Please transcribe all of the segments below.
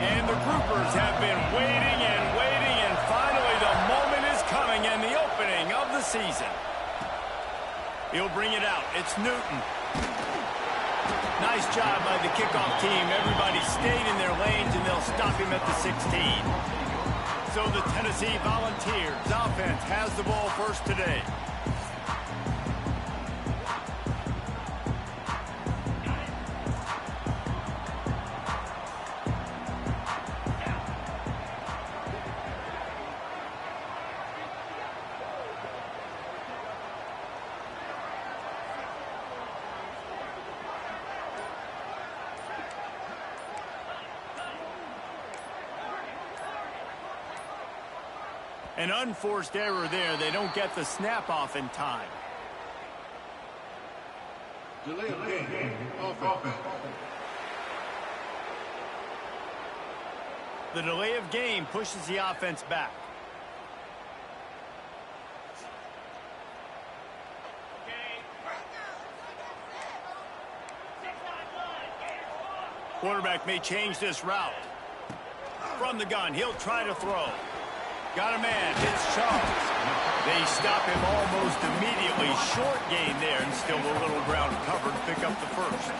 And the groupers have been waiting and waiting, and finally the moment is coming and the opening of the season. He'll bring it out. It's Newton. Nice job by the kickoff team. Everybody stayed in their lanes, and they'll stop him at the 16. So the Tennessee Volunteers offense has the ball first today. An unforced error there. They don't get the snap off in time. Delay of game. Offense. The delay of game pushes the offense back. Quarterback may change this route. From the gun, he'll try to throw. Got a man, it's Charles. They stop him almost immediately. Short gain there, and still a little ground covered to pick up the first.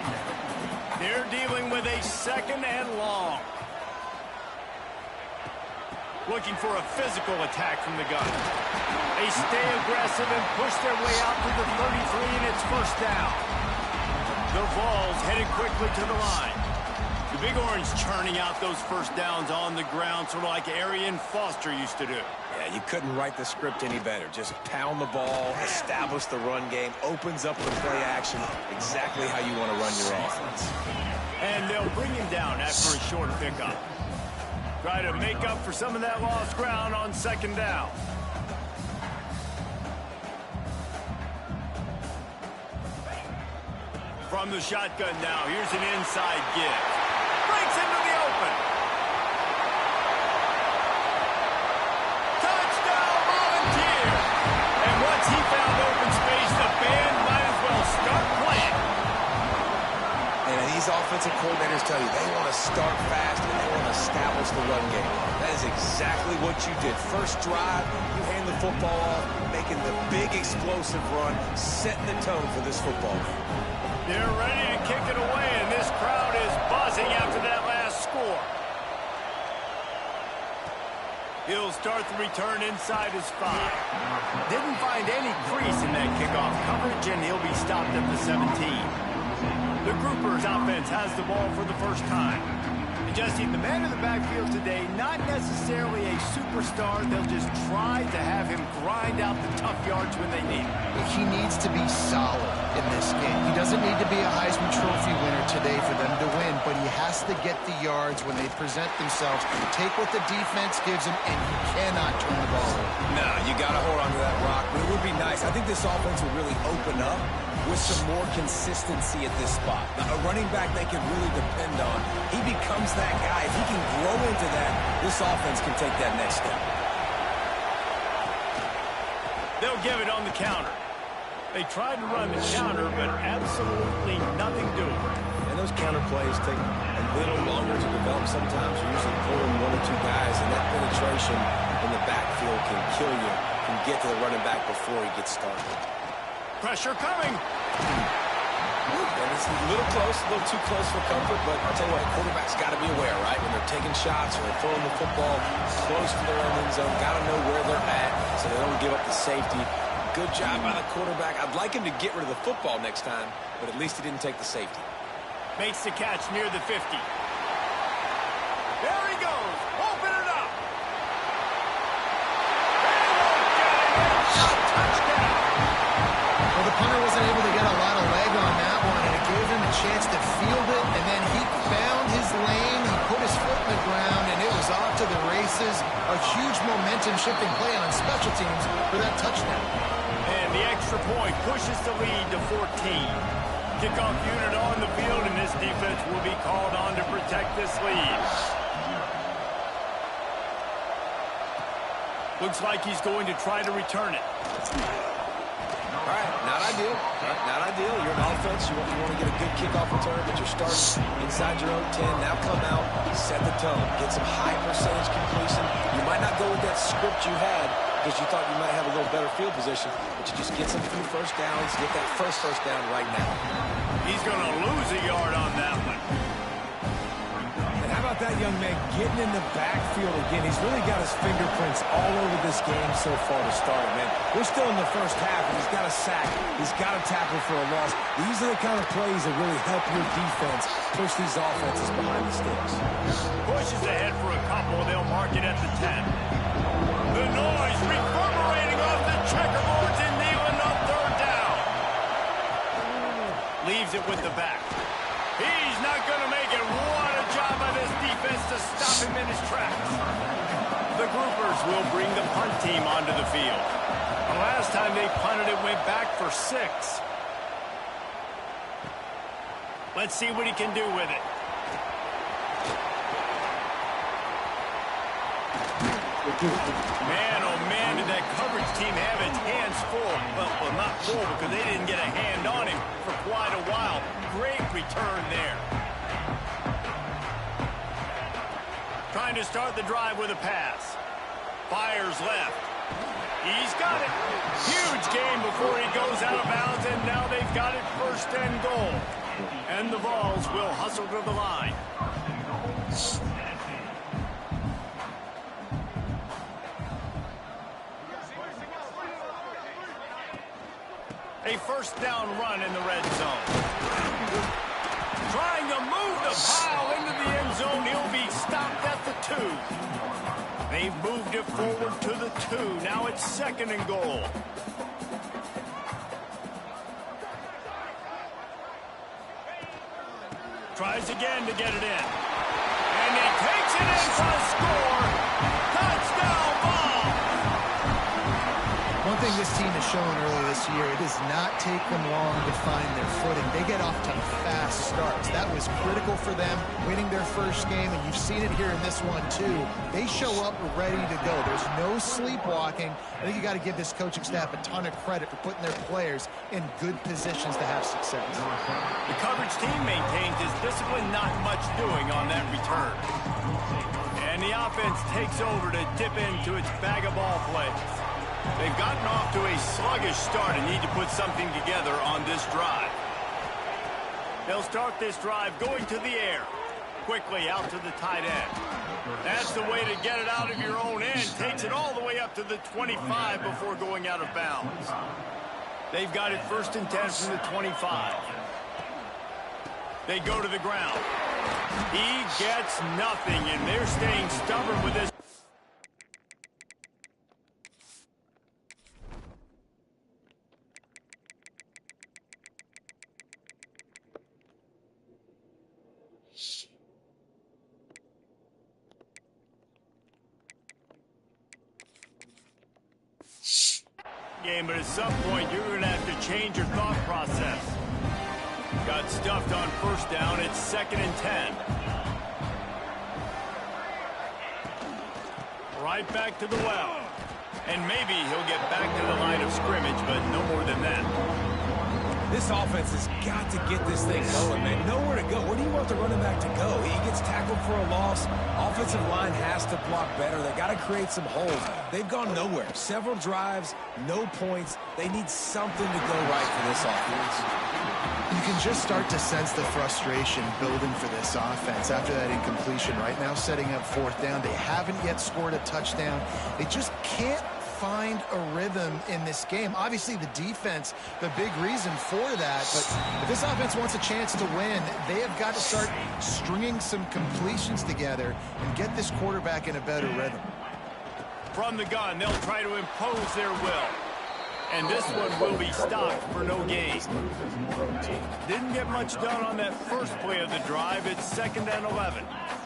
They're dealing with a second and long. Looking for a physical attack from the gun. They stay aggressive and push their way out to the 33, and it's first down. The Vols headed quickly to the line. The Big Orange churning out those first downs on the ground, sort of like Arian Foster used to do. Yeah, you couldn't write the script any better. Just pound the ball, establish the run game, opens up the play action, exactly how you want to run your offense. And they'll bring him down after a short pickup. Try to make up for some of that lost ground on second down. From the shotgun now, here's an inside give. Breaks into the open. Touchdown, Volunteer! And once he found open space, the band might as well start playing. And these offensive coordinators tell you they want to start fast and they want to establish the run game. That is exactly what you did. First drive, you hand the football off, making the big explosive run, setting the tone for this football game. They're ready to kick it away, and this crowd is buzzing after that last score. He'll start the return inside his 5. Didn't find any crease in that kickoff coverage, and he'll be stopped at the 17. The Groupers offense has the ball for the first time. And Jesse, the man in the backfield today, not necessarily a superstar. They'll just try to have him grind out the tough yards when they need it. He needs to be solid in this game. He doesn't need to be a Heisman Trophy winner today for them to win, but he has to get the yards when they present themselves. Take what the defense gives him, and you cannot turn the ball over. No, you got to hold on to that rock. But it would be nice. I think this offense will really open up with some more consistency at this spot. Now, a running back they can really depend on. He becomes that guy. If he can grow into that, this offense can take that next step. They'll give it on the counter. They tried to run the counter, but absolutely nothing doing. And those counter plays take a little longer to develop sometimes. You're usually pulling 1 or 2 guys, and that penetration in the backfield can kill you, can get to the running back before he gets started. Pressure coming. And it's a little close, a little too close for comfort, but I'll tell you what, quarterback's got to be aware, right? When they're taking shots or they're throwing the football close to their own end zone, got to know where they're at so they don't give up the safety. Good job by the quarterback. I'd like him to get rid of the football next time, but at least he didn't take the safety. Makes the catch near the 50. There he goes. Open it up. Touchdown. Well, the punter wasn't able to get a lot of leg on that one, and it gave him a chance to field it, and then he found his lane, he put his foot in the ground, and it was off to the races. A huge momentum-shifting play on special teams for that touchdown. And the extra point pushes the lead to 14. Kickoff unit on the field, and this defense will be called on to protect this lead. Looks like he's going to try to return it. All right, not ideal. Not ideal. You're an offense. You want to get a good kickoff return, but you're starting inside your own 10. Now come out, set the tone, get some high percentage completion. You might not go with that script you had because you thought you might have a little better field position, but you just get some few first downs, get that first down right now. He's going to lose a yard on that one. And how about that young man getting in the backfield again? He's really got his fingerprints all over this game so far to start it, man. We're still in the first half, and he's got a sack. He's got a tackle for a loss. These are the kind of plays that really help your defense push these offenses behind the sticks. Pushes ahead for a couple. They'll mark it at the 10. The noise reverberating off the checkerboards and kneeling on third down. Leaves it with the back. He's not going to make it. What a job by this defense to stop him in his tracks. The groupers will bring the punt team onto the field. The last time they punted, it went back for 6. Let's see what he can do with it. Man, oh man, did that coverage team have its hands full. Well, not full because they didn't get a hand on him for quite a while. Great return there. Trying to start the drive with a pass. Fires left. He's got it. Huge game before he goes out of bounds, and now they've got it first and goal. And the Vols will hustle to the line. A first down run in the red zone. Trying to move the pile into the end zone. He'll be stopped at the 2. They've moved it forward to the 2. Now it's second and goal. Tries again to get it in. And he takes it in for a score. Touchdown ball. One thing this team has shown early this year, it does not take them long to find their footing. They get off to fast starts. That was critical for them, winning their first game, and you've seen it here in this one too. They show up ready to go. There's no sleepwalking. I think you got to give this coaching staff a ton of credit for putting their players in good positions to have success. The coverage team maintains his discipline, not much doing on that return. And the offense takes over to dip into its bag of ball plays. They've gotten off to a sluggish start and need to put something together on this drive. They'll start this drive going to the air. Quickly out to the tight end. That's the way to get it out of your own end. Takes it all the way up to the 25 before going out of bounds. They've got it first and 10 from the 25. They go to the ground. He gets nothing, and they're staying stubborn with this. Game, but at some point you're going to have to change your thought process. Got stuffed on first down. It's second and 10. Right back to the well. And maybe he'll get back to the line of scrimmage, but no more than that. This offense has got to get this thing going, man. Nowhere to go. Where do you want the running back to go? He gets tackled for a loss. Offensive line has to block better. They got to create some holes. They've gone nowhere. Several drives, no points. They need something to go right for this offense. You can just start to sense the frustration building for this offense after that incompletion. Right now, setting up fourth down. They haven't yet scored a touchdown. They just can't find a rhythm in this game. Obviously, the defense, the big reason for that. But if this offense wants a chance to win, they have got to start stringing some completions together and get this quarterback in a better rhythm. From the gun, they'll try to impose their will. And this one will be stopped for no gain. Didn't get much done on that first play of the drive. It's second and 11.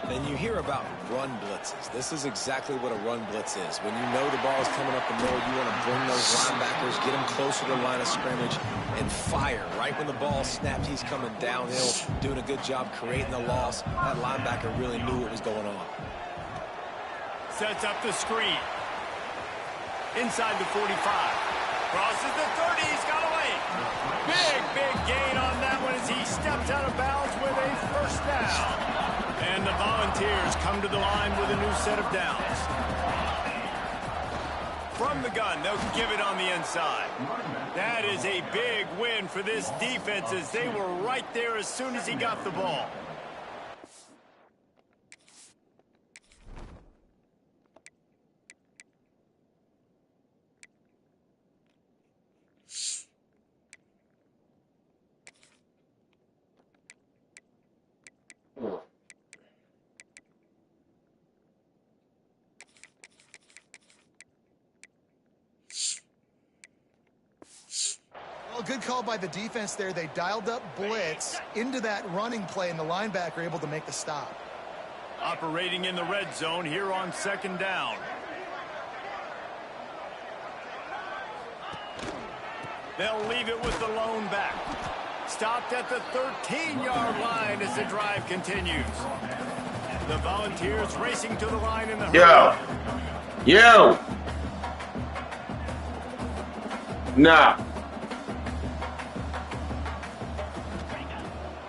And you hear about run blitzes. This is exactly what a run blitz is. When you know the ball is coming up the middle, you want to bring those linebackers, get them closer to the line of scrimmage, and fire. Right when the ball snapped, he's coming downhill, doing a good job creating the loss. That linebacker really knew what was going on. Sets up the screen. Inside the 45. Crosses the 30. He's got away. Big gain on that one as he steps out of bounds with a first down. And the Volunteers come to the line with a new set of downs. From the gun, they'll give it on the inside. That is a big win for this defense as they were right there as soon as he got the ball. Well, good call by the defense there. They dialed up blitz into that running play, and the linebacker able to make the stop. Operating in the red zone here on second down. They'll leave it with the lone back. Stopped at the 13-yard line as the drive continues. The Volunteers racing to the line in the hurry. Yo! Nah.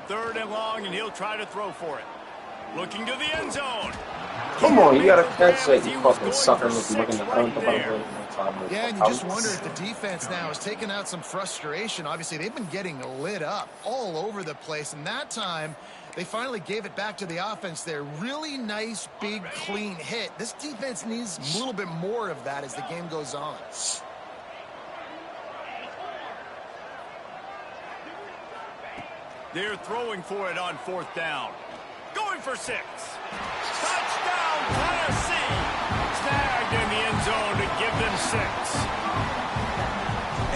Third and long, and he'll try to throw for it. Looking to the end zone. Come on, you gotta catch it, you fucking sucker. Yeah, and you just wonder if the defense now is taking out some frustration. Obviously, they've been getting lit up all over the place, and that time they finally gave it back to the offense there. Really nice, big, clean hit. This defense needs a little bit more of that as the game goes on. They're throwing for it on fourth down. Going for 6. Touchdown, Tennessee. Snagged in the end zone to give them 6.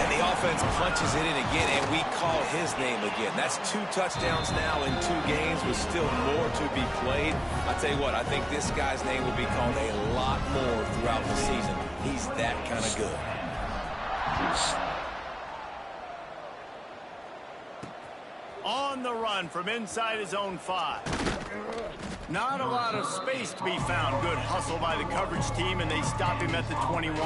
And the offense punches it in again, and we call his name again. That's 2 touchdowns now in 2 games with still more to be played. I tell you what, I think this guy's name will be called a lot more throughout the season. He's that kind of good. On the run from inside his own 5. Not a lot of space to be found. Good hustle by the coverage team, and they stop him at the 21.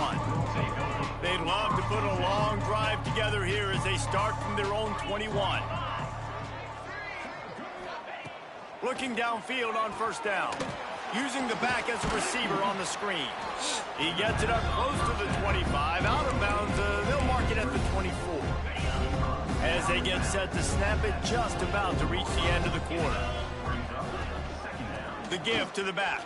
They'd love to put a long drive together here as they start from their own 21. Looking downfield on first down. Using the back as a receiver on the screen. He gets it up close to the 25. Out of bounds, they'll mark it at the 24. As they get set to snap it, just about to reach the end of the quarter. The give to the back.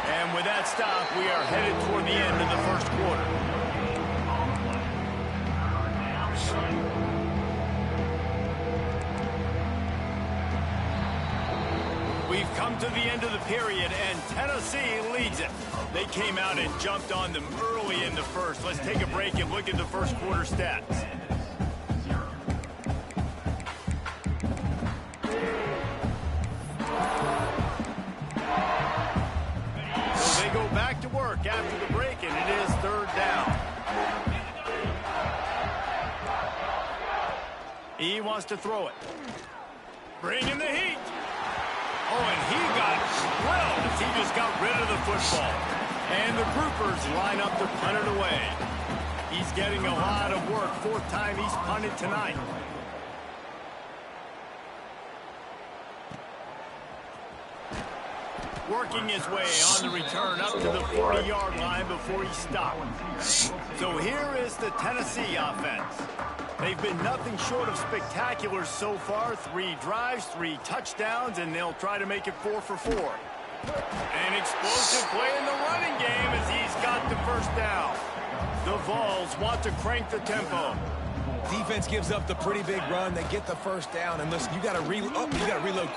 And with that stop, we are headed toward the end of the first quarter. We've come to the end of the period, and Tennessee leads it. They came out and jumped on them early in the first. Let's take a break and look at the first quarter stats. They go back to work after the break, and it is third down. He wants to throw it. Bring in the heat. Oh, and he got drilled as he just got rid of the football. And the groupers line up to punt it away. He's getting a lot of work. 4th time he's punted tonight. Working his way on the return up to the 40-yard line before he stopped. So here is the Tennessee offense. They've been nothing short of spectacular so far. 3 drives, 3 touchdowns, and they'll try to make it 4 for 4. An explosive play in the running game as he's got the first down. The Vols want to crank the tempo. Defense gives up the pretty big run. They get the first down. And listen, you got to reload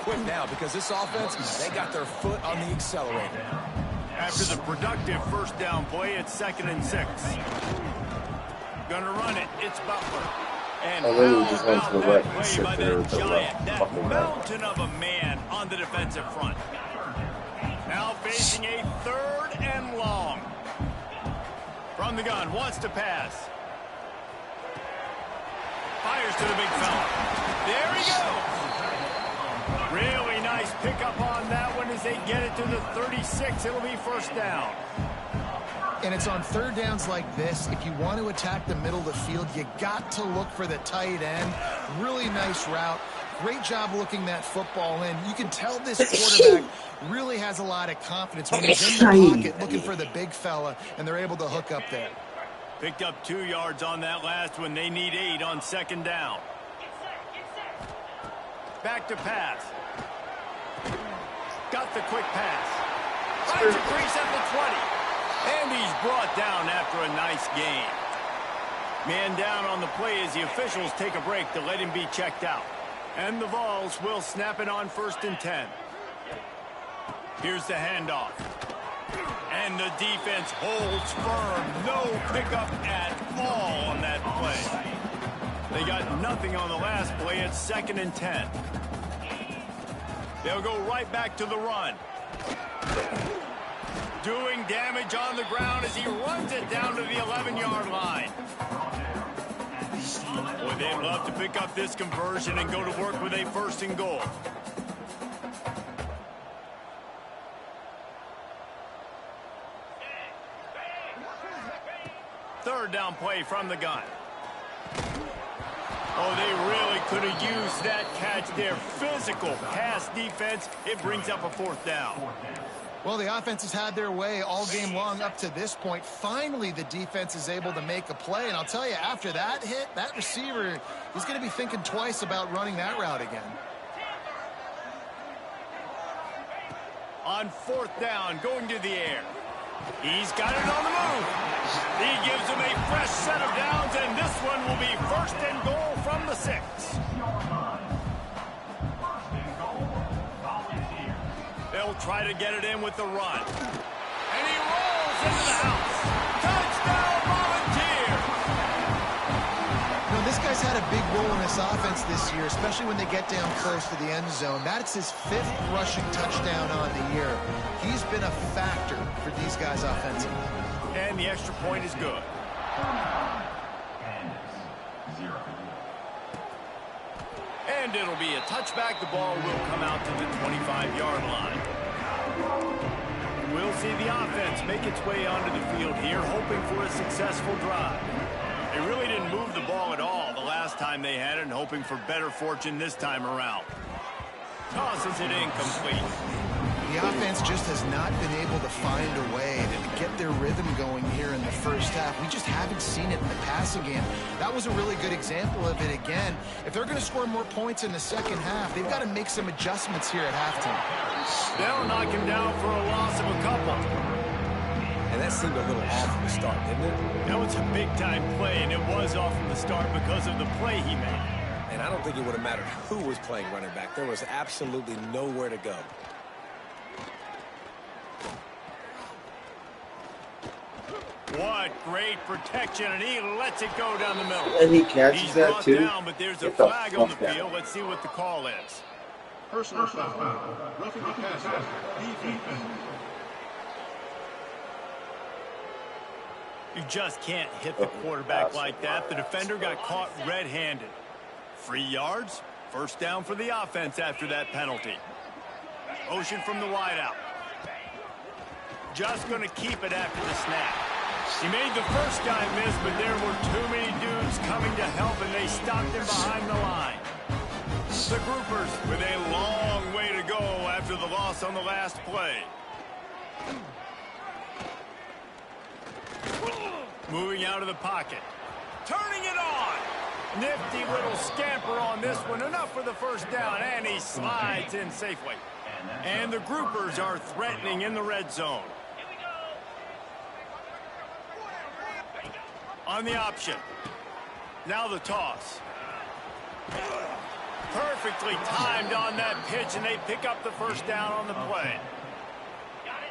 quick now because this offense, they got their foot on the accelerator. After the productive first down play, it's 2nd and 6. Gonna run it. It's Butler. And how about that play by that giant, that mountain of a man on the defensive front. Now facing a 3rd and long. From the gun, wants to pass. Fires to the big fella. There he goes. Really nice pickup on that one as they get it to the 36. It'll be first down. And it's on third downs like this. If you want to attack the middle of the field, you got to look for the tight end. Really nice route. Great job looking that football in. You can tell this quarterback really has a lot of confidence when he's in the pocket looking for the big fella, and they're able to hook up there. Picked up 2 yards on that last one. They need 8 on second down. Back to pass. Got the quick pass. Finds a crease at the 20. And he's brought down after a nice gain. Man down on the play as the officials take a break to let him be checked out. And the Vols will snap it on 1st and 10. Here's the handoff. And the defense holds firm. No pickup at all on that play. They got nothing on the last play. It's 2nd and 10. They'll go right back to the run. Doing damage on the ground as he runs it down to the 11-yard line. Boy, they'd love to pick up this conversion and go to work with a 1st and goal. Third down play from the gun. Oh, they really could have used that catch there. Physical pass defense. It brings up a 4th down. Well, the offense has had their way all game long up to this point. Finally, the defense is able to make a play. And I'll tell you, after that hit, that receiver is going to be thinking twice about running that route again. On 4th down, going to the air. He's got it on the move. He gives him a fresh set of downs, and this one will be 1st and goal from the 6. They'll try to get it in with the run. And he rolls into the house. Touchdown, Volunteer! You know, this guy's had a big role in this offense this year, especially when they get down close to the end zone. That's his 5th rushing touchdown on the year. He's been a factor for these guys offensively. And the extra point is good. And it'll be a touchback. The ball will come out to the 25-yard line. We'll see the offense make its way onto the field here, hoping for a successful drive. They really didn't move the ball at all the last time they had it, and hoping for better fortune this time around. Tosses it incomplete. The offense just has not been able to find a way to get their rhythm going here in the first half. We just haven't seen it in the passing game. That was a really good example of it again. If they're going to score more points in the second half, they've got to make some adjustments here at halftime. They'll knock him down for a loss of a couple. And that seemed a little off from the start, didn't it? That was a big-time play, and it was off from the start because of the play he made. And I don't think it would have mattered who was playing running back. There was absolutely nowhere to go. What great protection, and he lets it go down the middle. And he catches He's that brought too. down, but there's a Get the flag on the fuck down. field. Let's see what the call is. Personal foul. Roughing the passer. Defense. You just can't hit the quarterback like that. The defender got caught red-handed. 3 yards, 1st down for the offense after that penalty. Motion from the wideout. Just going to keep it after the snap. He made the first guy miss, but there were too many dudes coming to help, and they stopped him behind the line. The Groupers with a long way to go after the loss on the last play. Moving out of the pocket. Turning it on. Nifty little scamper on this one. Enough for the 1st down, and he slides in safely. And the Groupers are threatening in the red zone. On the option. Now the toss. Perfectly timed on that pitch, and they pick up the 1st down on the play.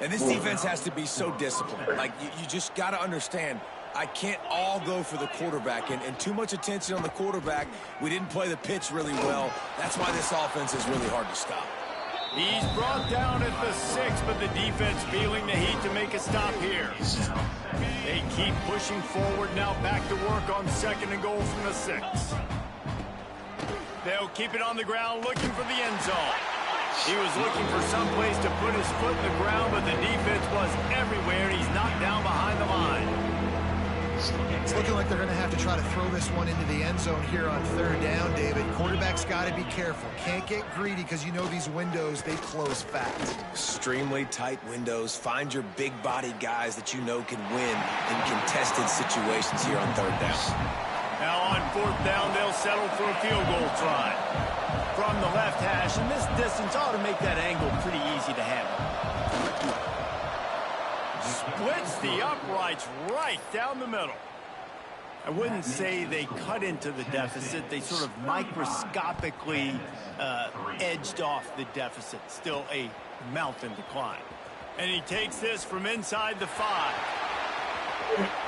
And this defense has to be so disciplined. Like, you just got to understand, I can't all go for the quarterback. And too much attention on the quarterback. We didn't play the pitch really well. That's why this offense is really hard to stop. He's brought down at the 6, but the defense feeling the heat to make a stop here. They keep pushing forward now, back to work on 2nd and goal from the 6. They'll keep it on the ground looking for the end zone. He was looking for some place to put his foot in the ground, but the defense was everywhere, and he's knocked down behind the line. It's looking like they're going to have to try to throw this one into the end zone here on third down, David. Quarterback's got to be careful. Can't get greedy because you know these windows, they close fast. Extremely tight windows. Find your big-bodied guys that you know can win in contested situations here on third down. Now on fourth down, they'll settle for a field goal try. From the left hash, and this distance ought to make that angle pretty easy to handle. Splits the uprights right down the middle. I wouldn't say they cut into the deficit. They sort of microscopically edged off the deficit. Still a mountain to climb. And he takes this from inside the 5.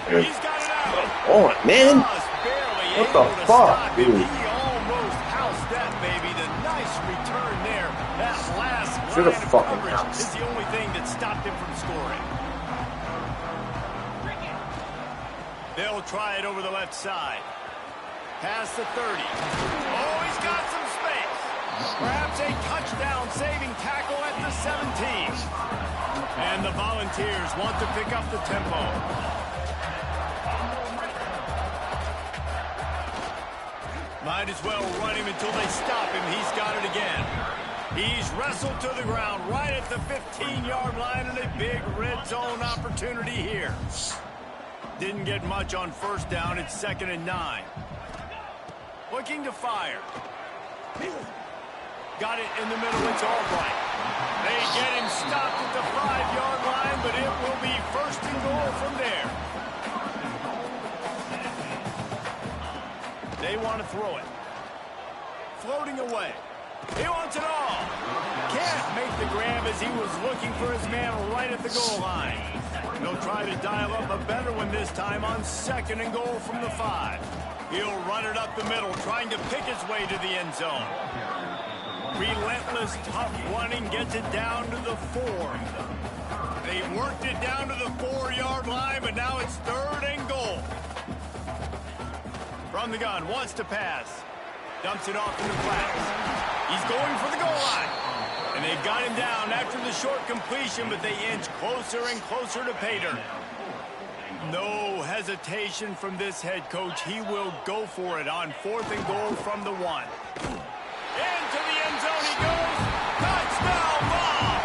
He's got it out. Oh, man. Just barely What able the to fuck, stop him. dude? He almost housed that baby. The nice return there. That last Should've line of fucking coverage housed. is the only thing that stopped him from scoring. They'll try it over the left side. Past the 30. Oh, he's got some space. Perhaps a touchdown-saving tackle at the 17. And the Volunteers want to pick up the tempo. Might as well run him until they stop him. He's got it again. He's wrestled to the ground right at the 15-yard line, and a big red zone opportunity here. Didn't get much on first down. It's 2nd and 9. Looking to fire. Got it in the middle. It's all right. They get him stopped at the 5-yard line, but it will be 1st and goal from there. They want to throw it. Floating away. He wants it all. Can't make the grab as he was looking for his man right at the goal line. They'll try to dial up a better one this time on 2nd and goal from the 5. He'll run it up the middle, trying to pick his way to the end zone. Relentless, tough running gets it down to the 4. They've worked it down to the 4-yard line, but now it's 3rd and goal. From the gun, wants to pass. Dumps it off in the flats. He's going for the goal line. And they've got him down after the short completion, but they inch closer and closer to pay dirt. No hesitation from this head coach. He will go for it on 4th and goal from the 1. Into the end zone he goes. Touchdown ball!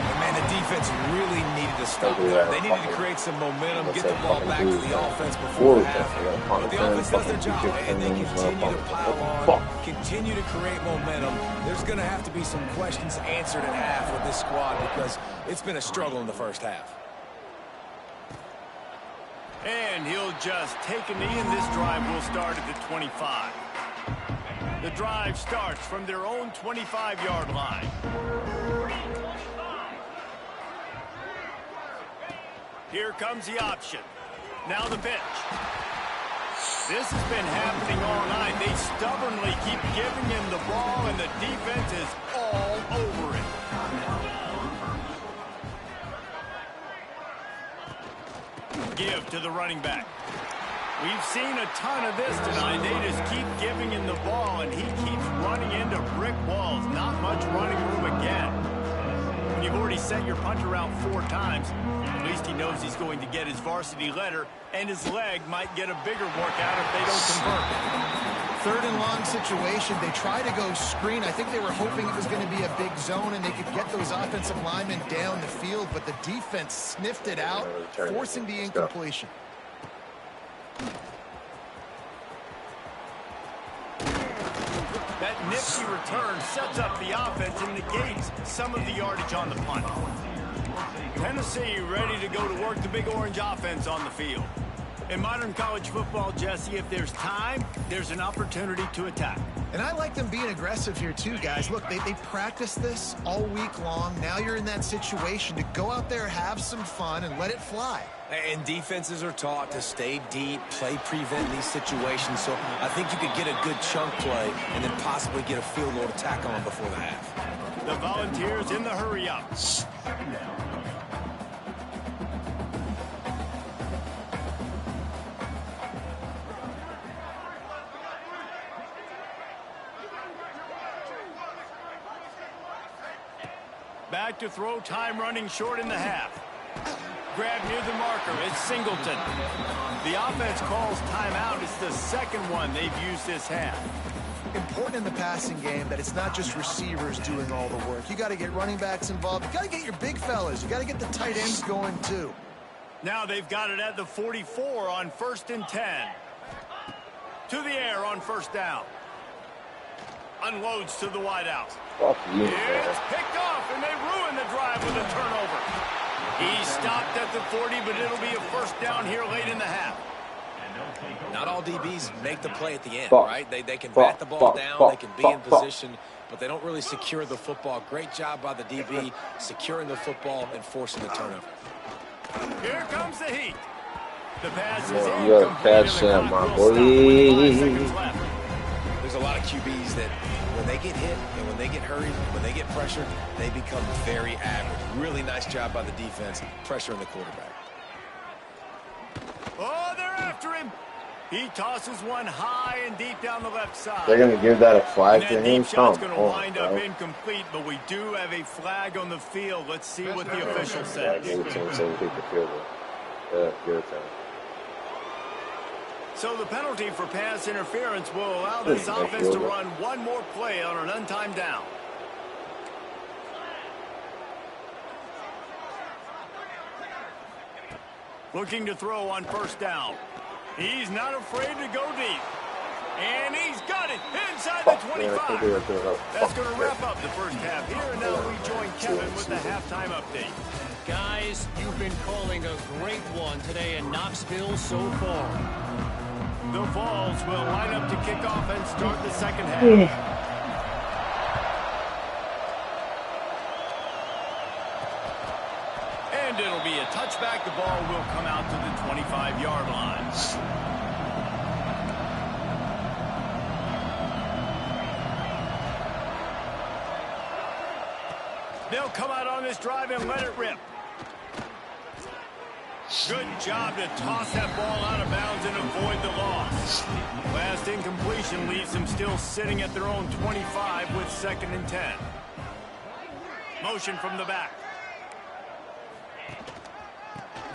And man, the defense really needed to stop that. They needed to create some momentum, get the ball back to the offense before the half. But the offense does their job, and they continue to pile on, continue to create momentum. There's going to have to be some questions answered at half with this squad because it's been a struggle in the first half. And he'll just take a knee, and this drive will start at the 25. The drive starts from their own 25-yard line. Here comes the option. Now the pitch. This has been happening all night. They stubbornly keep giving him the ball, and the defense is all over it. Give to the running back. We've seen a ton of this tonight. They just keep giving him the ball, and he keeps running into brick walls. Not much running room again. When you've already sent your punter out 4 times, at least he knows he's going to get his varsity letter, and his leg might get a bigger workout if they don't convert. 3rd and long situation. They try to go screen. I think they were hoping it was going to be a big zone and they could get those offensive linemen down the field, but the defense sniffed it out, forcing the incompletion. That nifty return sets up the offense and negates some of the yardage on the punt. Tennessee ready to go to work the Big Orange offense on the field. In modern college football, Jesse, if there's time, there's an opportunity to attack. And I like them being aggressive here too, guys. Look, they practiced this all week long. Now you're in that situation to go out there, have some fun, and let it fly. And defenses are taught to stay deep, play prevent in these situations. So I think you could get a good chunk play and then possibly get a field goal to tack on before the half. The Volunteers in the hurry-up. Back to throw, time running short in the half. Grab near the marker, it's Singleton. The offense calls timeout. It's the second one they've used this half. Important in the passing game that it's not just receivers doing all the work. You got to get running backs involved. You got to get your big fellas. You got to get the tight ends going too. Now they've got it at the 44 on 1st and 10. To the air on 1st down. Unloads to the wideout. Fuck you, It's picked off, and they ruin the drive with a turnover. He stopped at the 40, but it'll be a 1st down here late in the half. Not all DBs make the play at the end, Fuck. right? They can Fuck. bat the ball Fuck. down, Fuck. they can be Fuck. in Fuck. position, but they don't really secure the football. Great job by the DB securing the football and forcing the turnover. Here comes the heat. The pass is Yeah, you gotta catch that, my boy. There's a lot of QBs that when they get hit and when they get hurried, when they get pressured, they become very average. Really nice job by the defense pressuring the quarterback. Oh, they're after him. He tosses one high and deep down the left side. They're gonna give that a flag And to that him. deep shot's Come going to on, wind up bro. incomplete, but we do have a flag on the field. Let's see what the official Yeah, says. give it to him so we take the field goal. Yeah, give it to him. So the penalty for pass interference will allow this offense to run one more play on an untimed down. Looking to throw on 1st down. He's not afraid to go deep. And he's got it inside the 25. That's going to wrap up the first half here. And now we join Kevin with the halftime update. Guys, you've been calling a great one today in Knoxville so far. The Vols will line up to kick off and start the second half. And it'll be a touchback. The ball will come out to the 25-yard line. They'll come out on this drive and let it rip. Good job to toss that ball out of bounds and avoid the loss. Last incompletion leaves them still sitting at their own 25 with 2nd and 10. Motion from the back.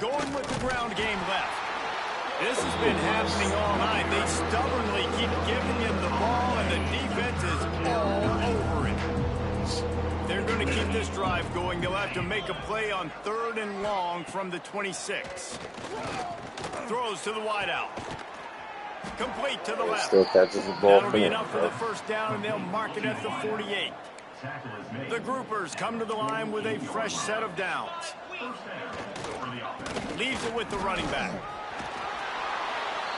Going with the ground game left. This has been happening all night. They stubbornly keep giving him the ball, and the defense is all over it. They're going to keep this drive going. They'll have to make a play on 3rd and long from the 26. Throws to the wideout. Complete to the left. Still catches the ball. That'll be enough for the 1st down, and they'll mark it at the 48. The groupers come to the line with a fresh set of downs. Leaves it with the running back.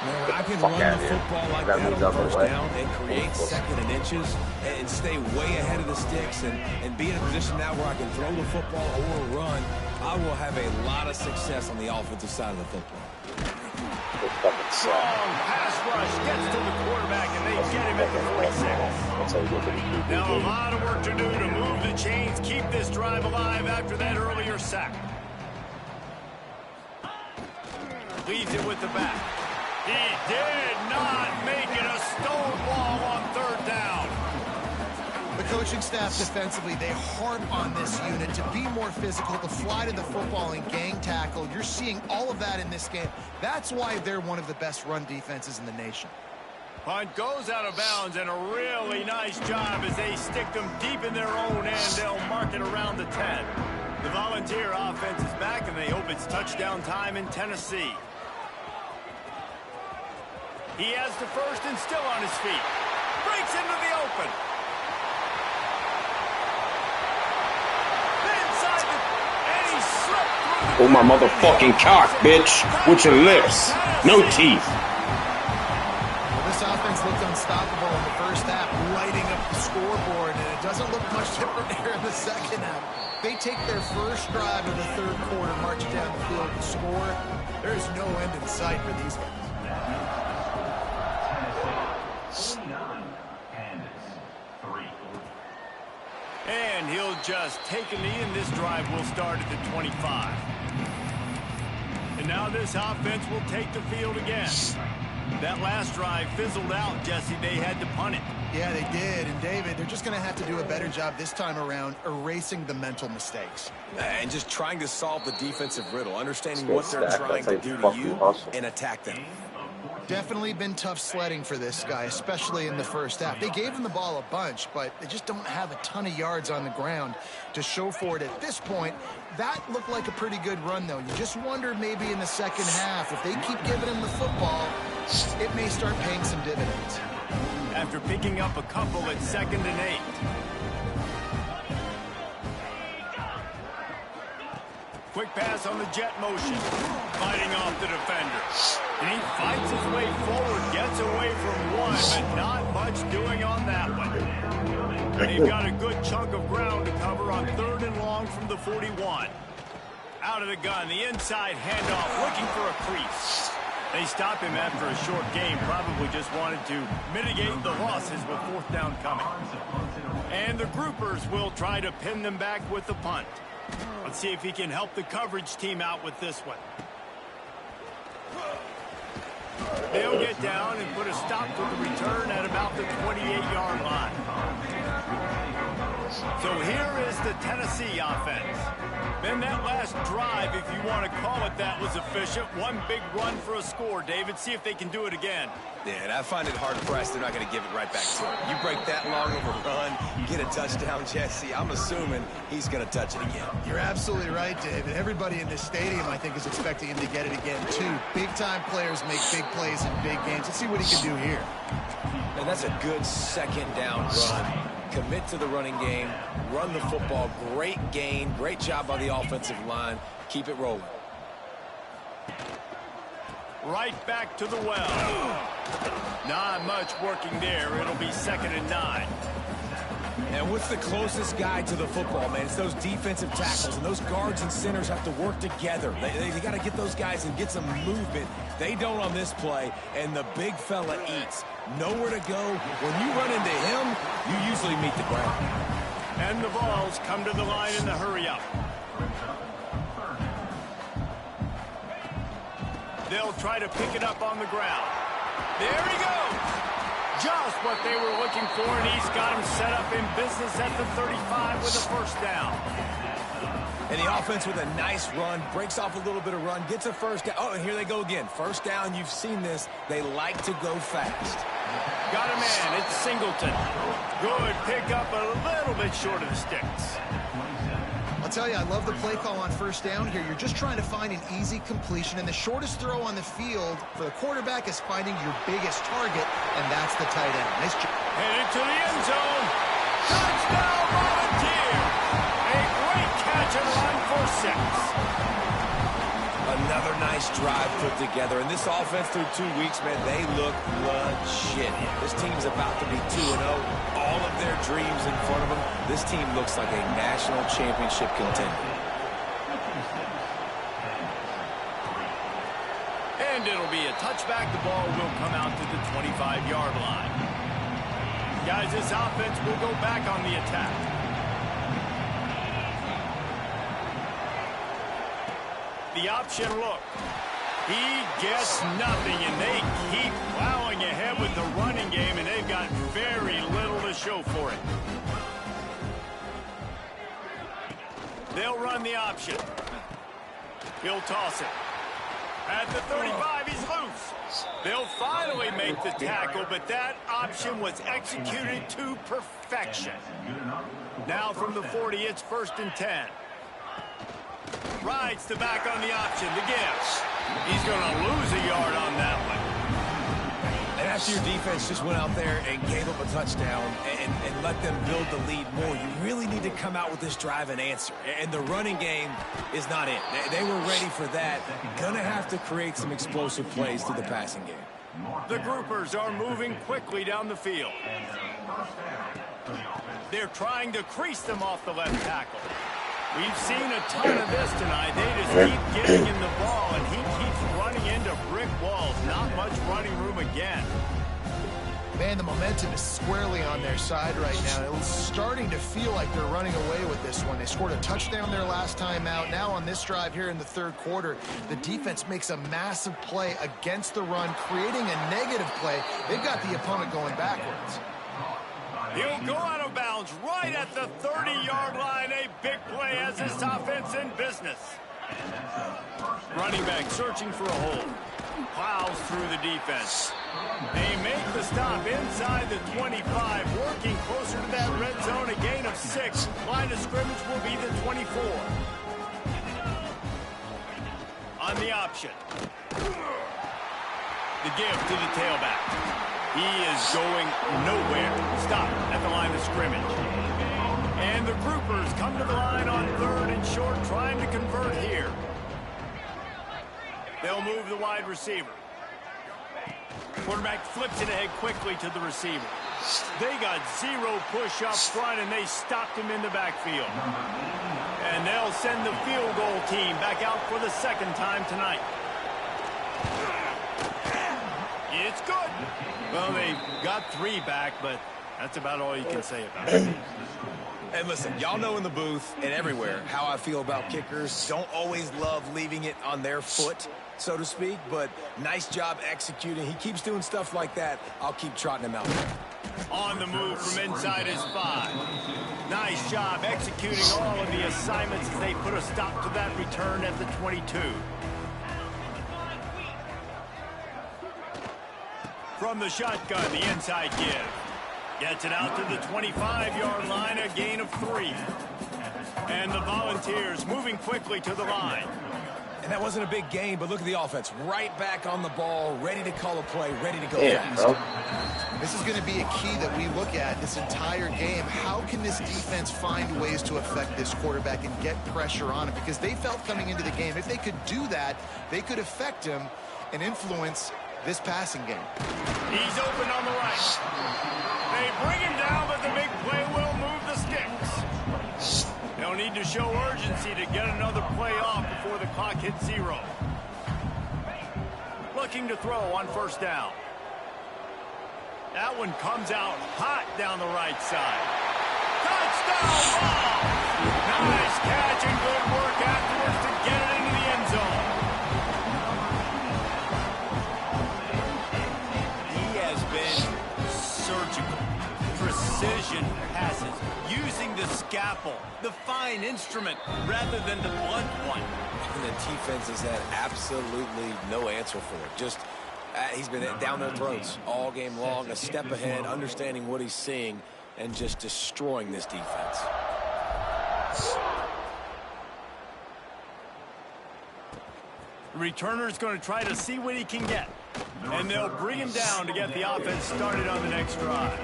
Man, I can run the football like that on 1st down and create 2nd and inches and stay way ahead of the sticks and be in a position now where I can throw the football or run. I will have a lot of success on the offensive side of the football. Strong pass rush gets to the quarterback, and they get him at the 46. Now a lot of work to do to move the chains, keep this drive alive after that earlier sack. Leaves it with the back. He did not make it a stone wall on 3rd down. The coaching staff defensively, they harp on this unit to be more physical, to fly to the football and gang tackle. You're seeing all of that in this game. That's why they're one of the best run defenses in the nation. Punt goes out of bounds, and a really nice job as they stick them deep in their own end. They'll mark it around the 10. The Volunteer offense is back, and they hope it's touchdown time in Tennessee. He has the 1st and still on his feet. Breaks into the open. Inside the... And he slipped through the... Oh, my motherfucking cock, bitch. With your lips. No teeth. Well, this offense looked unstoppable in the 1st half, lighting up the scoreboard, and it doesn't look much different here in the 2nd half. They take their first drive of the 3rd quarter, march down the field and score. There's no end in sight for these guys. And he'll just take a knee, and this drive will start at the 25. And now this offense will take the field again. That last drive fizzled out, Jesse. They had to punt it. Yeah, they did. And, David, they're just going to have to do a better job this time around erasing the mental mistakes. And just trying to solve the defensive riddle, understanding what they're trying to do to you and attack them. Definitely been tough sledding for this guy, especially in the first half. They gave him the ball a bunch, but they just don't have a ton of yards on the ground to show for it at this point. That looked like a pretty good run, though. You just wonder maybe in the second half, if they keep giving him the football, it may start paying some dividends. After picking up a couple at 2nd and 8. Quick pass on the jet motion. Fighting off the defender. And he fights his way forward, gets away from one, but not much doing on that one. They've got a good chunk of ground to cover on 3rd and long from the 41. Out of the gun, the inside handoff, looking for a crease. They stop him after a short game, probably just wanted to mitigate the losses with 4th down coming. And the groupers will try to pin them back with the punt. Let's see if he can help the coverage team out with this one. They'll get down and put a stop to the return at about the 28-yard line. So here is the Tennessee offense. Then that last drive, if you want to call it that, was efficient. One big run for a score, David. See if they can do it again. Yeah, and I find it hard-pressed they're not going to give it right back to him. You break that long of a run, get a touchdown, Jesse, I'm assuming he's going to touch it again. You're absolutely right, David. Everybody in this stadium, I think, is expecting him to get it again, too. Big-time players make big plays in big games. Let's see what he can do here. And that's a good 2nd down run. Commit to the running game, run the football, great gain, great job by the offensive line. Keep it rolling. Right back to the well. Not much working there. It'll be 2nd and 9. And what's the closest guy to the football, man? It's those defensive tackles, and those guards and centers have to work together. They got to get those guys and get some movement. They don't on this play, and the big fella eats. Nowhere to go. When you run into him, you usually meet the ground. And the balls come to the line in the hurry-up. They'll try to pick it up on the ground. There he goes. Just what they were looking for, and he's got him set up in business at the 35 with a 1st down. And the offense with a nice run, breaks off a little bit of run, gets a 1st down. Oh, and here they go again. 1st down, you've seen this. They like to go fast. Got a man, it's Singleton. Good pickup, a little bit short of the sticks. I'll tell you, I love the play call on 1st down here. You're just trying to find an easy completion, and the shortest throw on the field for the quarterback is finding your biggest target, and that's the tight end. Nice job. Headed to the end zone. Touchdown, Volunteer. A great catch and run for 6. Another nice drive put together. And this offense through 2 weeks, man, they look legit. This team's about to be 2-0. All of their dreams in front of them. This team looks like a national championship contender. And it'll be a touchback. The ball will come out to the 25-yard line. Guys, this offense will go back on the attack. The option look. He gets nothing, and they keep plowing ahead with the running game, and they've got very little to show for it. They'll run the option. He'll toss it. At the 35, he's loose. They'll finally make the tackle, but that option was executed to perfection. Now from the 40, it's 1st and 10. Rides the back on the option, the give. He's going to lose a yard on that one. And after your defense just went out there and gave up a touchdown and let them build the lead more, you really need to come out with this drive and answer. And the running game is not it. They were ready for that. Going to have to create some explosive plays through the passing game. The groupers are moving quickly down the field. They're trying to crease them off the left tackle. We've seen a ton of this tonight. They just keep giving him the ball, and he keeps running into brick walls. Not much running room again. Man, the momentum is squarely on their side right now. It's starting to feel like they're running away with this one. They scored a touchdown their last time out. Now on this drive here in the third quarter, the defense makes a massive play against the run, creating a negative play. They've got the opponent going backwards. He'll go out of bounds right at the 30-yard line. A big play as this offense in business. Running back searching for a hole. Plows through the defense. They make the stop inside the 25, working closer to that red zone, a gain of 6. Line of scrimmage will be the 24. On the option. The give to the tailback. He is going nowhere. Stop at the line of scrimmage. And the groupers come to the line on 3rd and short, trying to convert here. They'll move the wide receiver. Quarterback flips it ahead quickly to the receiver. They got 0 push up front, and they stopped him in the backfield. And they'll send the field goal team back out for the 2nd time tonight. It's good. Well, they got 3 back, but that's about all you can say about it. And listen, y'all know in the booth and everywhere how I feel about kickers. Don't always love leaving it on their foot, so to speak, but nice job executing. He keeps doing stuff like that. I'll keep trotting him out there. On the move from inside his 5. Nice job executing all of the assignments as they put a stop to that return at the 22. From the shotgun, the inside give. Gets it out to the 25-yard line, a gain of 3. And the Volunteers moving quickly to the line. And that wasn't a big gain, but look at the offense. Right back on the ball, ready to call a play, ready to go fast. Bro. This is going to be a key that we look at this entire game. How can this defense find ways to affect this quarterback and get pressure on him? Because they felt coming into the game, if they could do that, they could affect him and influence this passing game. He's open on the right. They bring him down, but the big play will move the sticks. They'll need to show urgency to get another play off before the clock hits 0. Looking to throw on 1st down. That one comes out hot down the right side. Touchdown ball! Nice catch and good work afterwards to get it into the end zone. He has been surgical. Precision passes, using the scalpel, the fine instrument, rather than the blunt one. And the defense has had absolutely no answer for it. Just, he's been down their throats all game long, a step ahead, understanding what he's seeing, and just destroying this defense. The returner's going to try to see what he can get. And they'll bring him down to get the offense started on the next drive.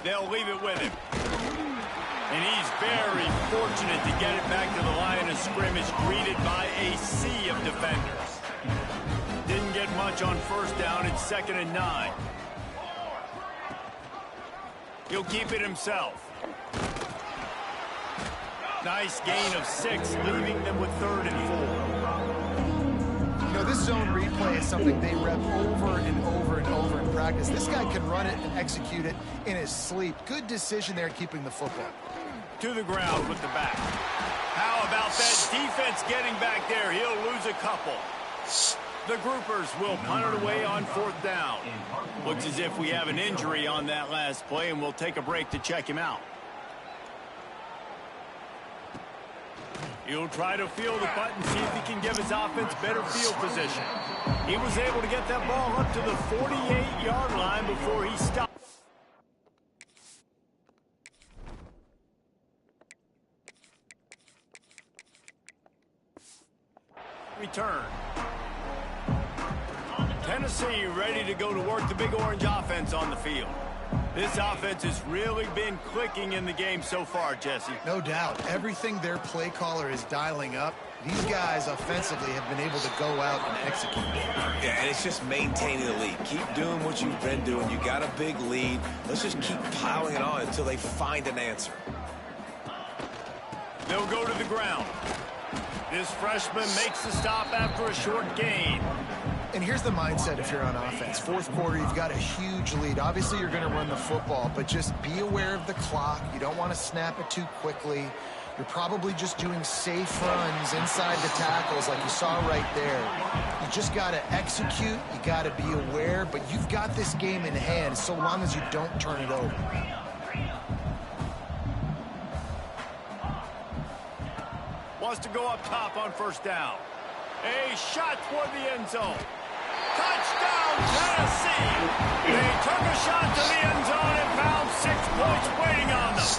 They'll leave it with him. And he's very fortunate to get it back to the line of scrimmage, greeted by a sea of defenders. Didn't get much on 1st down. It's 2nd and 9. He'll keep it himself. Nice gain of 6, leaving them with 3rd and 4. You know, this zone replay is something they rep over and over and over in practice. This guy can run it and execute it in his sleep. Good decision there keeping the football. To the ground with the back. How about that defense getting back there? He'll lose a couple. The groupers will punt it away on 4th down. Looks as if we have an injury on that last play, and we'll take a break to check him out. He'll try to feel the punt and see if he can give his offense better field position. He was able to get that ball up to the 48-yard line before he stopped. Return. Tennessee ready to go to work the Big Orange offense on the field. This offense has really been clicking in the game so far, Jesse. No doubt. Everything their play caller is dialing up, these guys offensively have been able to go out and execute. Yeah, and it's just maintaining the lead. Keep doing what you've been doing. You got a big lead. Let's just keep piling it on until they find an answer. They'll go to the ground. This freshman makes the stop after a short gain. And here's the mindset if you're on offense. Fourth quarter, you've got a huge lead. Obviously, you're going to run the football, but just be aware of the clock. You don't want to snap it too quickly. You're probably just doing safe runs inside the tackles like you saw right there. You just got to execute. You got to be aware, but you've got this game in hand so long as you don't turn it over. Wants to go up top on first down. A shot toward the end zone. Touchdown, Tennessee! They took a shot to the end zone and found 6 points waiting on them.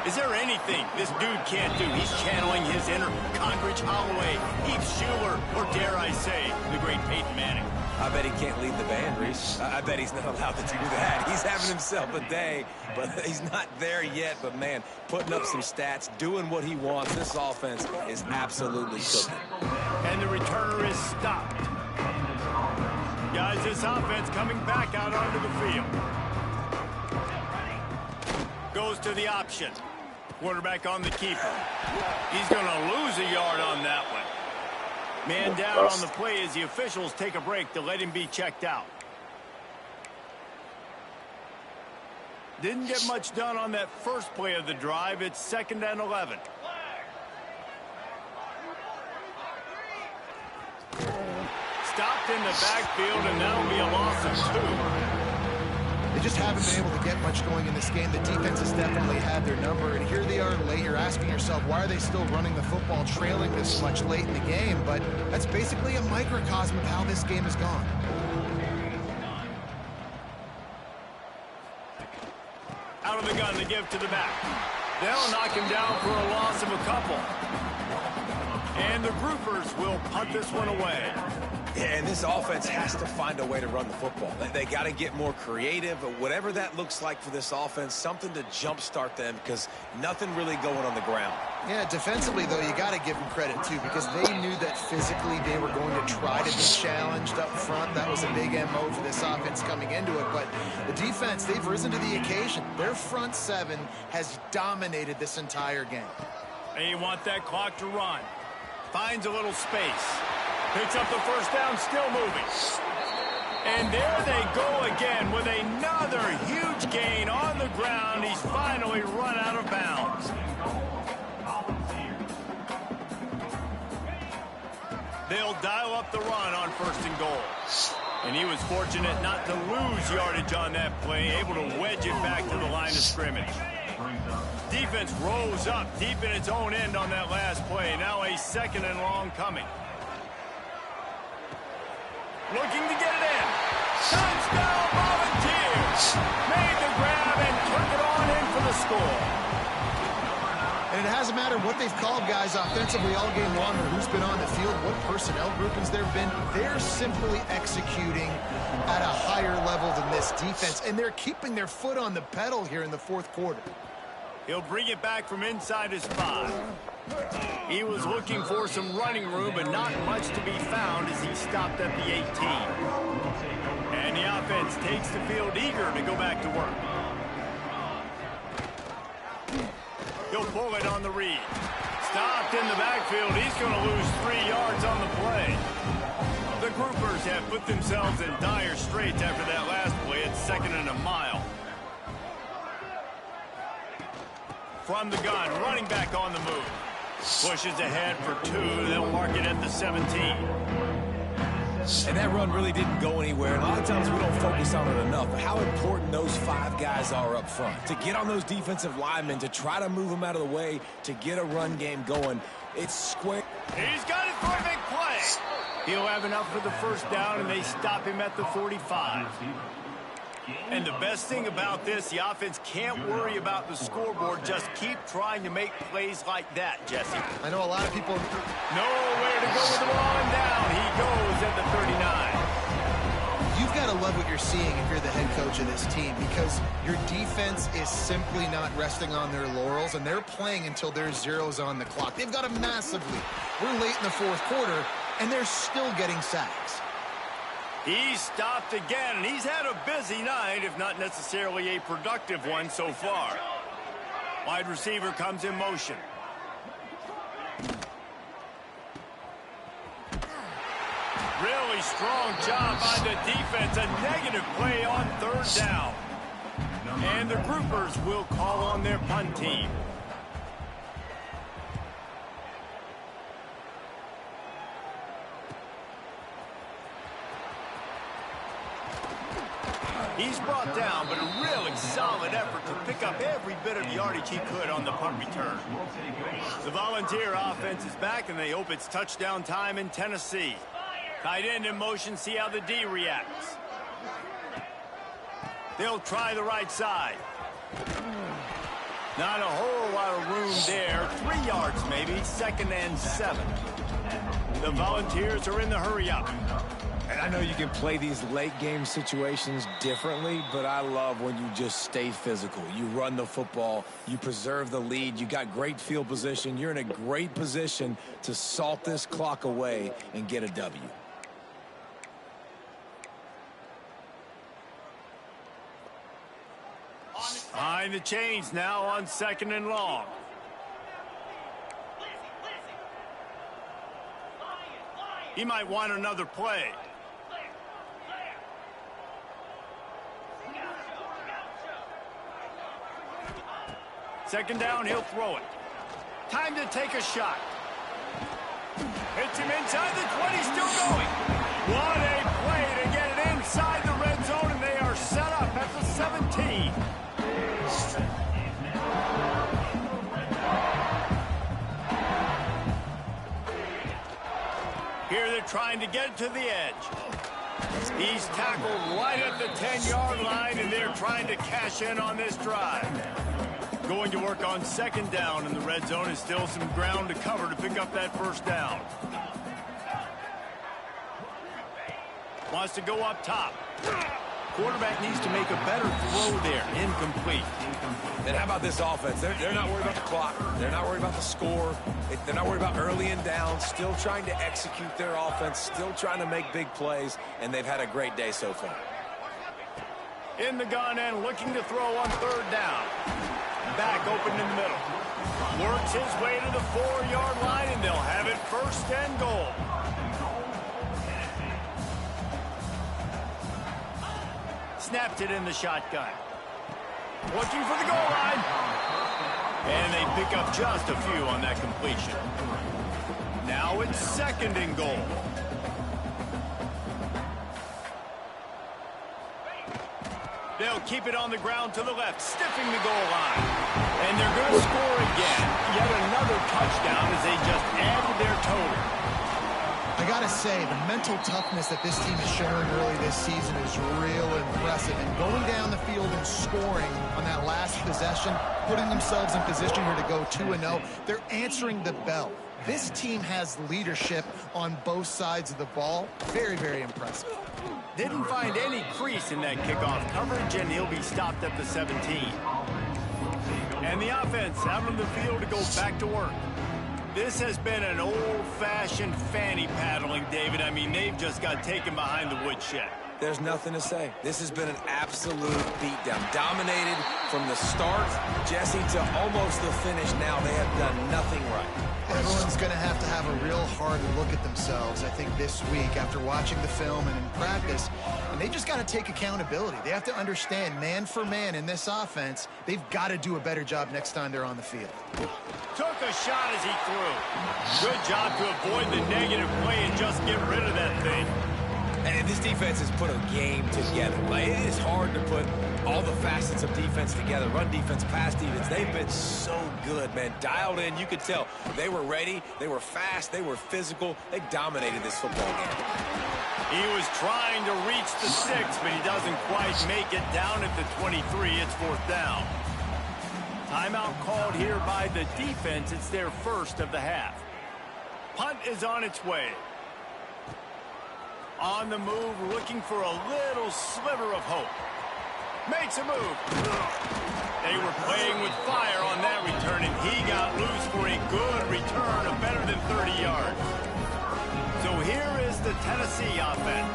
Is there anything this dude can't do? He's channeling his inner Condridge Holloway, Heath Schuler, or dare I say, the great Peyton Manning. I bet he can't lead the band, Reese. I bet he's not allowed to do that. He's having himself a day, but he's not there yet. But, man, putting up some stats, doing what he wants. This offense is absolutely cooking. And the returner is stopped. Guys, this offense coming back out onto the field. Goes to the option. Quarterback on the keeper. He's going to lose a yard on that one. Man down on the play as the officials take a break to let him be checked out. Didn't get much done on that first play of the drive. It's 2nd and 11. Stopped in the backfield, and that'll be a loss of 2. They just haven't been able to get much going in this game. The defense has definitely had their number, and here they are late. You're asking yourself, why are they still running the football, trailing this much late in the game? But that's basically a microcosm of how this game has gone. Out of the gun, they give to the back. They'll knock him down for a loss of a couple. And the groupers will punt this one away. Yeah, and this offense has to find a way to run the football. They got to get more creative, whatever that looks like for this offense, something to jumpstart them because nothing really going on the ground. Yeah, defensively, though, you got to give them credit, too, because they knew that physically they were going to try to be challenged up front. That was a big MO for this offense coming into it. But the defense, they've risen to the occasion. Their front seven has dominated this entire game. They want that clock to run. Finds a little space. Picks up the first down, still moving. And there they go again with another huge gain on the ground. He's finally run out of bounds. They'll dial up the run on 1st and goal. And he was fortunate not to lose yardage on that play, able to wedge it back to the line of scrimmage. Defense rose up deep in its own end on that last play. Now a 2nd and long coming. Looking to get it in. Touchdown, Volunteers! Made the grab and took it on in for the score. And it hasn't mattered what they've called guys offensively all game long or who's been on the field, what personnel groupings there have been. They're simply executing at a higher level than this defense, and they're keeping their foot on the pedal here in the 4th quarter. He'll bring it back from inside his 5. He was looking for some running room, but not much to be found as he stopped at the 18. And the offense takes the field eager to go back to work. He'll pull it on the read. Stopped in the backfield. He's going to lose 3 yards on the play. The groupers have put themselves in dire straits after that last play. It's 2nd and a mile. From the gun, running back on the move. Pushes ahead for 2. They'll mark it at the 17. And that run really didn't go anywhere. A lot of times we don't focus on it enough. But how important those 5 guys are up front. To get on those defensive linemen, to try to move them out of the way, to get a run game going. It's square. He's got it for a big play. He'll have enough for the first down, and they stop him at the 45. And the best thing about this, the offense can't worry about the scoreboard. Just keep trying to make plays like that, Jesse. I know a lot of people... Nowhere to go with the ball, and down he goes at the 39. You've got to love what you're seeing if you're the head coach of this team, because your defense is simply not resting on their laurels, and they're playing until there's zeros on the clock. They've got a massive lead. We're late in the 4th quarter, and they're still getting sacks. He's stopped again, and he's had a busy night, if not necessarily a productive one so far. Wide receiver comes in motion. Really strong job by the defense. A negative play on third down. And the groupers will call on their punt team. He's brought down, but a really solid effort to pick up every bit of yardage he could on the punt return. The Volunteer offense is back, and they hope it's touchdown time in Tennessee. Tight end in motion, see how the D reacts. They'll try the right side. Not a whole lot of room there. 3 yards maybe, 2nd and 7. The Volunteers are in the hurry-up. And I know you can play these late game situations differently, but I love when you just stay physical. You run the football, you preserve the lead, you got great field position. You're in a great position to salt this clock away and get a W. Behind the chains now on 2nd and long. He might want another play. Second down, he'll throw it. Time to take a shot. Hits him inside the 20, still going. What a play to get it inside the red zone, and they are set up at the 17. Here they're trying to get it to the edge. He's tackled right at the 10-yard line, and they're trying to cash in on this drive. Going to work on 2nd down, and the red zone is still some ground to cover to pick up that 1st down. Wants to go up top. Quarterback needs to make a better throw there. Incomplete. And how about this offense? They're not worried about the clock. They're not worried about the score. They're not worried about early and down. Still trying to execute their offense. Still trying to make big plays. And they've had a great day so far. In the gun and looking to throw on 3rd down. Back open in the middle. Works his way to the 4-yard line, and they'll have it 1st and goal. Snapped it in the shotgun. Looking for the goal line. And they pick up just a few on that completion. Now it's 2nd and goal. They'll keep it on the ground to the left, stiffing the goal line. And they're going to score again. Yet another touchdown as they just added their total. I got to say, the mental toughness that this team is showing early this season is real impressive. And going down the field and scoring on that last possession, putting themselves in position here to go 2-0, they're answering the bell. This team has leadership on both sides of the ball. Very, very impressive. Didn't find any crease in that kickoff coverage, and he'll be stopped at the 17. And the offense out on the field to go back to work. This has been an old-fashioned fanny paddling, David. I mean, they've just got taken behind the woodshed. There's nothing to say. This has been an absolute beatdown. Dominated from the start, Jesse, to almost the finish now. They have done nothing right. Everyone's going to have a real hard look at themselves, I think, this week after watching the film and in practice. And they just got to take accountability. They have to understand, man for man in this offense, they've got to do a better job next time they're on the field. Took a shot as he threw. Good job to avoid the negative play and just get rid of that thing. And this defense has put a game together. Like, it is hard to put all the facets of defense together. Run defense, pass defense. They've been so good, man. Dialed in. You could tell they were ready. They were fast. They were physical. They dominated this football game. He was trying to reach the 6, but he doesn't quite make it down at the 23. It's 4th down. Timeout called here by the defense. It's their first of the half. Punt is on its way. On the move, looking for a little sliver of hope. Makes a move. They were playing with fire on that return, and he got loose for a good return of better than 30 yards. So here is the Tennessee offense.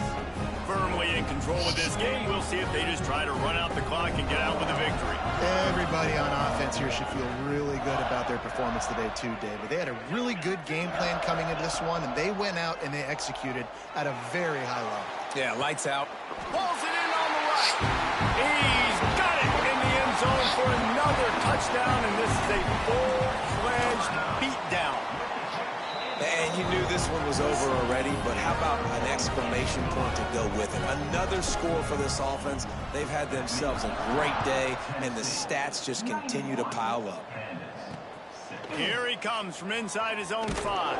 Firmly in control. control of this game. We'll see if they just try to run out the clock and get out with a victory. Everybody on offense here should feel really good about their performance today too, David. They had a really good game plan coming into this one, and they went out and they executed at a very high level. Yeah, lights out. Pulls it in on the right. He's got it in the end zone for another touchdown, and this is a full-fledged beatdown. And you knew this one was over already, but how about an exclamation point to go with it? Another score for this offense. They've had themselves a great day, and the stats just continue to pile up. Here he comes from inside his own 5.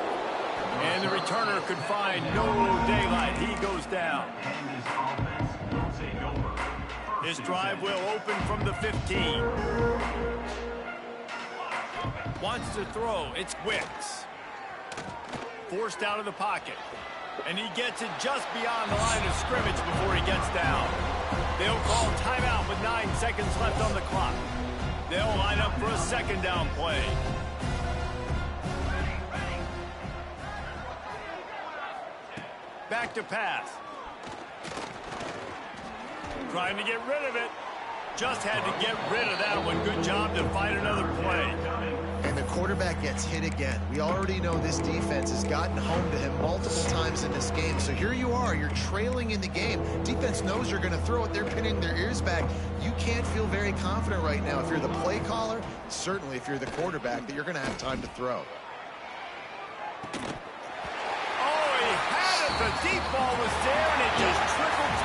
And the returner could find no daylight. He goes down. His drive will open from the 15. Wants to throw. It's Wicks. Forced out of the pocket. And he gets it just beyond the line of scrimmage before he gets down. They'll call timeout with 9 seconds left on the clock. They'll line up for a second down play. Back to pass. Trying to get rid of it. Just had to get rid of that one. Good job to find another play. And the quarterback gets hit again. We already know this defense has gotten home to him multiple times in this game. So here you are. You're trailing in the game. Defense knows you're going to throw it. They're pinning their ears back. You can't feel very confident right now if you're the play caller, certainly if you're the quarterback, that you're going to have time to throw. Oh, he had it. The deep ball was there, and it just trickled